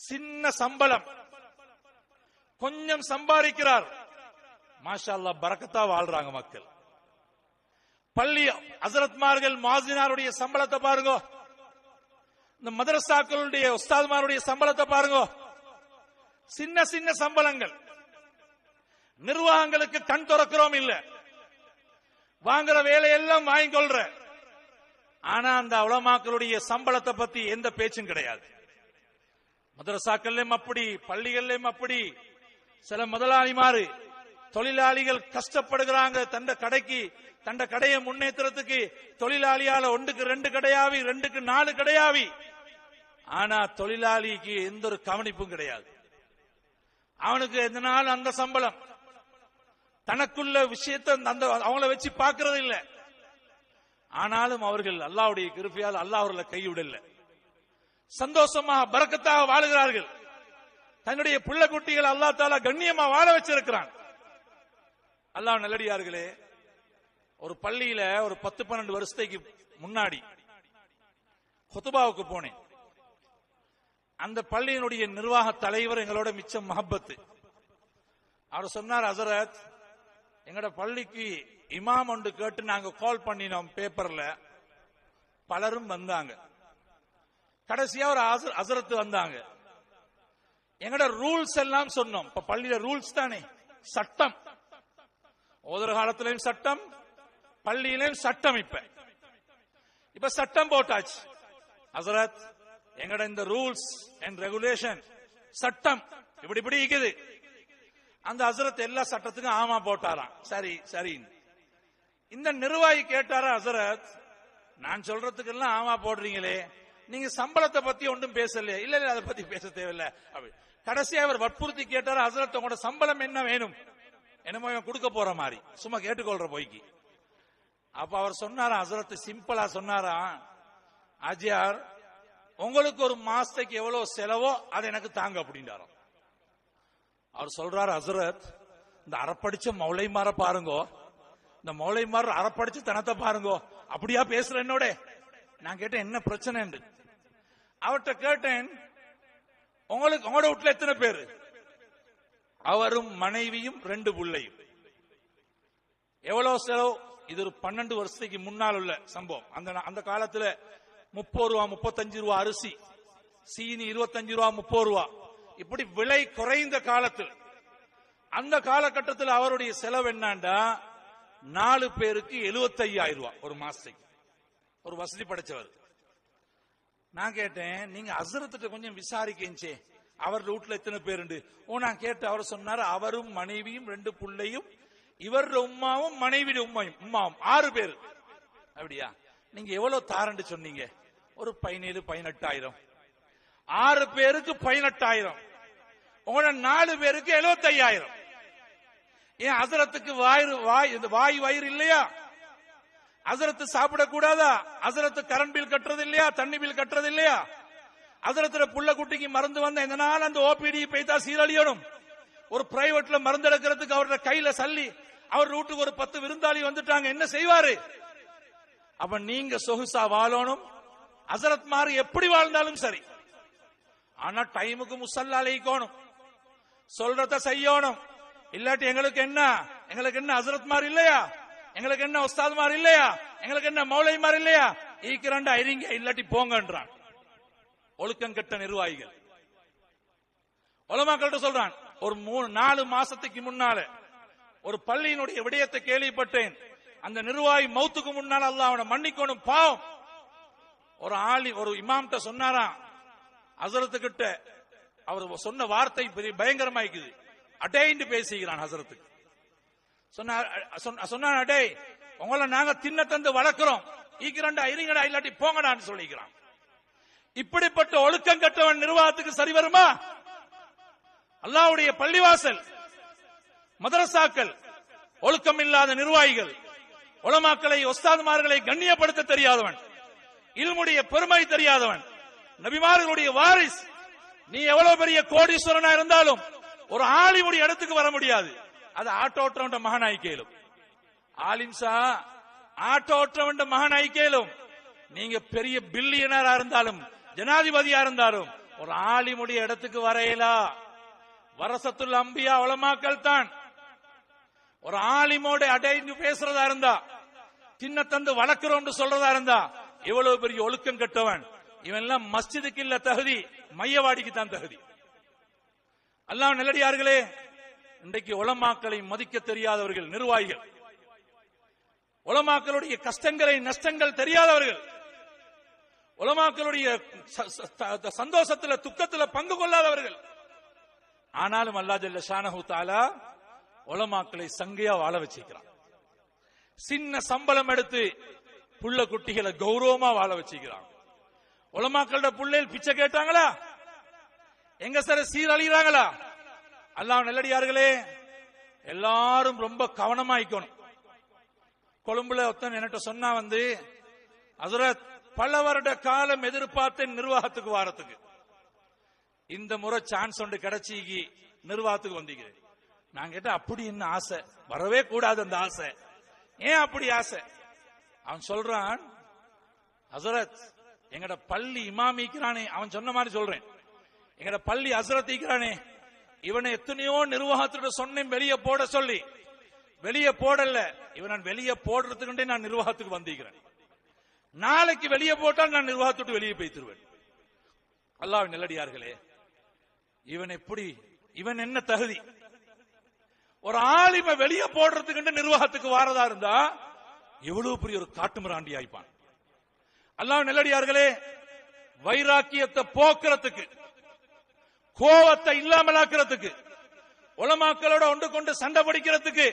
சின்ன சம்பளம், கொஞ்சம் சம்பாதிக்கிறார், மாஷா அல்லாஹ் பரக்கத்தா வாழ்றாங்க மக்கள். பள்ளி ஹஸரத்மார்கள் முஅஸ்ஸினாருடைய சம்பளத்தை பாருங்க, இந்த மதரசாக்களுடைய உஸ்தாத்மாருடைய சம்பளத்தை பாருங்க. சின்ன சின்ன சம்பளங்கள். நிர்வாகங்களுக்கு கண் திறக்கிறோம் இல்ல, வாங்குற வேலையெல்லாம் வாங்கிக்கொள்ற. ஆனா அந்த உலமாக்களுடைய சம்பளத்தை பத்தி எந்த பேச்சும் கிடையாது. மதரசாக்கள்லயும் அப்படி, பள்ளிகள்லயும் அப்படி. சில முதலாளிமாரு தொழிலாளிகள் கஷ்டப்படுகிறாங்க, தண்ட கடையை முன்னேற்றத்துக்கு தொழிலாளியால 1க்கு 2 கடையாவி, 2க்கு 4 கடையாவி. ஆனா தொழிலாளிக்கு எந்த ஒரு கவனிப்பும் கிடையாது. அவனுக்கு எந்த நாள் அந்த சம்பளம், தனக்குள்ள விஷயத்தை அவங்கள வச்சு பார்க்கறது இல்லை. ஆனாலும் அவர்கள் அல்லாஹ்வுடைய கிருபையால் அல்லாஹ் அவர்களை கைவிடல, சந்தோஷமா பரக்கத்தாக வாழுகிறார்கள். தன்னுடைய பிள்ளை குட்டிகள் அல்லாஹ் தஆலா கண்ணியமா வாழ வச்சிருக்கிறான். அல்லாஹ் நல்லடியார்களே, ஒரு பள்ளியில ஒரு 10-12 வருஷத்துக்கு முன்னாடி குதுபாவுக்கு போனேன். அந்த பள்ளியினுடைய நிர்வாக தலைவர் எங்களோட மிச்சம் மஹப்பத்து. அவர் சொன்னார், ஹஸரத் எங்கட பள்ளிக்கு இமாம் ஒன்று கேட்டு நாங்க கால் பண்ணினோம் பேப்பர்ல, பலரும் வந்தாங்க. கடைசியா ஒரு ஹஸரத் வந்தாங்க. எங்கட ரூல்ஸ் எல்லாம் சொன்னோம். இப்ப பள்ளியில ரூல்ஸ் தானே, சட்டம். ஓதுற காலத்திலையும் சட்டம், பள்ளியிலையும் சட்டம். இப்ப சட்டம் போட்டாச்சு. ஹஸரத் எங்கட இந்த ரூல்ஸ் அண்ட் ரெகுலேஷன் சட்டம் இப்படி இப்படி இருக்குது. அந்த ஹஸரத் எல்லா சட்டத்துக்கும் ஆமா போட்டாராம். சரி சரி. இந்த நிர்வாகி கேட்டாரா, ஹஸரத் நான் சொல்றதுக்கெல்லாம் ஆமா போடுறீங்களே, நீங்க சம்பளத்தை பத்தி ஒன்றும் பேசலையே? இல்ல இல்ல, அதை பத்தி பேச தேவையில்லை. கடைசியா அவர் வற்புறுத்தி கேட்டாரா, ஹஸரத் உங்களோட சம்பளம் என்ன வேணும்? என்னமோ கொடுக்க போற மாதிரி சும்மா கேட்டுக்கொள்ற போய்க்கு. அப்ப அவர் சொன்னாரா, ஹஸரத் சிம்பிளா சொன்னாரா, ஆஜியார் உங்களுக்கு ஒரு மாசத்துக்கு எவ்வளவு செலவோ அதை எனக்கு தாங்க அப்படின்றாராம். அவர் சொல்றாரு, ஹஸரத் இந்த அறப்படிச்ச மௌலைமார பாருங்கோ, இந்த மௌலைமார் அறப்படிச்ச தனத்தை பாருங்கோ, அப்படியா பேசுற என்னோட? நான் கேட்டேன் என்ன பிரச்சனை? அவர்கிட்ட கேட்டேன், உங்களுக்கு உங்களோட வீட்டுல எத்தனை பேரு? அவரும் மனைவியும் 2 பிள்ளையும். எவ்வளவு செலவு? இது ஒரு 12 வருஷத்துக்கு முன்னால் உள்ள சம்பவம். அந்த காலத்துல 30 ரூபா 35 ரூபா அரிசி, சீனி 25 ரூபா 30 ரூபா, இப்படி விலை குறைந்த காலத்தில். அந்த காலகட்டத்தில் அவருடைய செலவு என்னண்டா 4 பேருக்கு 75,000 ரூபாய் ஒரு மாசத்துக்கு. ஒரு வசதி படைச்சவர். நான் கேட்டேன், நீங்க ஹஸரத்திட்ட கொஞ்சம் விசாரிக்கே, அவர் வீட்டுல எத்தனை பேருண்டு? நான் கேட்டு அவர் சொன்னாரு, அவரும் மனைவியும் 2 பிள்ளையும், இவர் உம்மாவும் மனைவி உம்மாவும் 6 பேர். அப்படியா? நீங்க எவ்வளவு தாரண்டு சொன்னீங்க? ஒரு 17-18,000. 6 பேருக்கு 18,000. உங்களோட 4 பேருக்கு 75,000. ஏன் ஹஸரத்துக்கு வாய் வயிறு இல்லையா? ஹஸரத்து சாப்பிடக்கூடாதா? ஹஸரத்து கரண்ட் பில் கட்டுறது இல்லையா? தண்ணி பில் கட்டுறது இல்லையா? ஹஸரத்துல புள்ள குட்டிக்கு மருந்து வந்த எந்த நாள் அந்த ஓபிடி போய்தா சீரழியணும். ஒரு பிரைவேட்ல மருந்து எடுக்கிறதுக்கு அவரோட கையில சல்லி, அவர் வீட்டுக்கு ஒரு 10 விருந்தாளி வந்துட்டாங்க, என்ன செய்வாரு? அப்ப நீங்க சொகுசா வாழணும். ஹஸரத் மாறு எப்படி வாழ்ந்தாலும் சரி, ஆனா டைமுக்கு முஸல்லா அலைக்கணும், சொல்றத செய்யணும். இல்லாட்டி எங்களுக்கு என்ன ஹஸரத் மாறு இல்லையா? எங்களுக்கு என்ன உஸ்தாத் மாறு இல்லையா? எங்களுக்கு என்ன மௌலை மாறு இல்லையா? ஈக்கிறண்டா இருங்க, இல்லாட்டி போங்கன்றான். ஒழுக்கம் கெட்ட நிர்வாகிகள். உலமாக்கள்கிட்ட சொல்றான், ஒரு 3-4 மாசத்துக்கு முன்னால ஒரு பள்ளியினுடைய விடயத்தை கேள்விப்பட்டேன். அந்த நிர்வாகி மௌத்துக்கு முன்னால் அல்லாஹ் அவனை மன்னிக்கணும், பாவம். ஒரு இமாம்கிட்ட சொன்னாராம், ஹஸரத்துக்கிட்ட அவர் சொன்ன வார்த்தை பெரிய பயங்கரமாய்க்குது. அடைந்து பேசுகிறான் ஹஸரத்துக்கு. சொன்னான், அடே உங்களை நாங்க தின்ன தந்து வளர்க்கிறோம், ஈக்கிறண்டா இருங்கடா, இல்லாட்டி போங்கடான்னு சொல்லிக்கிறான். இப்படிப்பட்ட ஒழுக்கம் கட்டவன் நிர்வாகத்துக்கு சரி வருமா? அல்லாஹ்வுடைய பள்ளிவாசல், மதரசாக்கள், ஒழுக்கம் இல்லாத நிர்வாகிகள், உலமாக்களை உஸ்தாதுமார்களை கண்ணியப்படுத்த தெரியாதவன், இல்முடைய பெருமை தெரியாதவன், நபிமார்களுடைய வாரிஸ். நீ எவ்வளவு பெரிய கோடீஸ்வரனா இருந்தாலும் ஒரு ஆலிமுடைய இடத்துக்கு வர முடியாது. அது ஆட்டோற்றவன் மகனாய்க்கேலும். ஆலிம்சா ஆட்டோற்றவன் மகனாய்க்கேலும். நீங்க பெரிய பில்லியனரா இருந்தாலும், ஜனாதிபதியா இருந்தாலும், ஒரு ஆலிமுடைய இடத்துக்கு வரையலா. வரசத்துல் அம்பியா உலமாக்கள் தான். ஒரு ஆலிமோட அடைந்து பேசுறதா இருந்தா, சின்ன தந்து வளர்க்கிறோம் சொல்றதா இருந்தா, எவ்வளவு பெரிய ஒழுக்கம் கட்டவன் இவன் எல்லாம் மஸ்ஜிதுக்கு இல்ல தகுதி, மையவாடிக்கு தான் தகுதி. அல்லாஹ் நல்லடியார்களே, இன்றைக்கு உலமாக்களை மதிக்க தெரியாதவர்கள் நிர்வாகிகள், உலமாக்களுடைய கஷ்டங்களை நஷ்டங்கள் தெரியாதவர்கள், உலமாக்களுடைய சந்தோஷத்துல துக்கத்துல பங்கு கொள்ளாதவர்கள். ஆனாலும் அல்லாஹ் ஜல்ல ஷானஹு தஆலா உலமாக்களை சங்கையா வாழ வச்சிருக்கிறான். சின்ன சம்பளம் எடுத்து புள்ள குட்டிகளை கௌரவமா வாழ வச்சிருக்கிறான். உலமாக்களோட புள்ளைகள் பிச்சை கேட்டாங்களா? எங்க சார் சீரழிகிறாங்களா? அல்லாஹ் நல்லடியார்களே, எல்லாரும் ரொம்ப கவனமாயிக்கணும். கொழும்புல ஒருத்தன் என்கிட்ட சொன்னா ஹஜ்ரத் பல வருட காலம் எதிர்பார்த்தேன் நிர்வாகத்துக்கு வாரத்துக்கு, இந்த முறை சான்ஸ் ஒன்று கிடைச்சி நிர்வாகத்துக்கு வந்தீங்க. நான் கேட்ட அப்படி என்ன ஆசை? வரவே கூடாது அந்த ஆசை. ஏன் அப்படி ஆசை? அவன் சொல்றான், ஹஜ்ரத் எங்கட பள்ளி இமாமிக்கிறானே, அவன் சொன்ன மாதிரி சொல்றேன், எங்கட பள்ளி ஹஜ்ரத் இருக்கிறானே, இவனை எத்தனையோ நிர்வாகத்தோட சொன்னேன் வெளியே போட சொல்லி, வெளியே போடல. இவன் வெளியே போடுறதுக்கு நான் நிர்வாகத்துக்கு வந்திருக்கிறேன். நாளைக்கு வெளியே போட்டால் நான் நிர்வாகத்தோடு வெளியே போய்த்திருவேன். அல்லாஹ் நல்லடியார்களே, இவன் எப்படி, இவன் என்ன தகுதி? ஒரு ஆலிம வெளியே போடுறதுக்கு நிர்வாகத்துக்கு வாரதா இருந்தா எவ்வளவு பெரிய ஒரு காட்டுமிராண்டி ஆயிப்பான். அல்லாஹ் நல்லடியார்களே, வைராக்கியத்தை போக்குறதுக்கு, கோவத்தை இல்லாமலாக்குறதுக்கு, உலமாக்களோட ஒன்று கொண்டு சண்டை பிடிக்கிறதுக்கு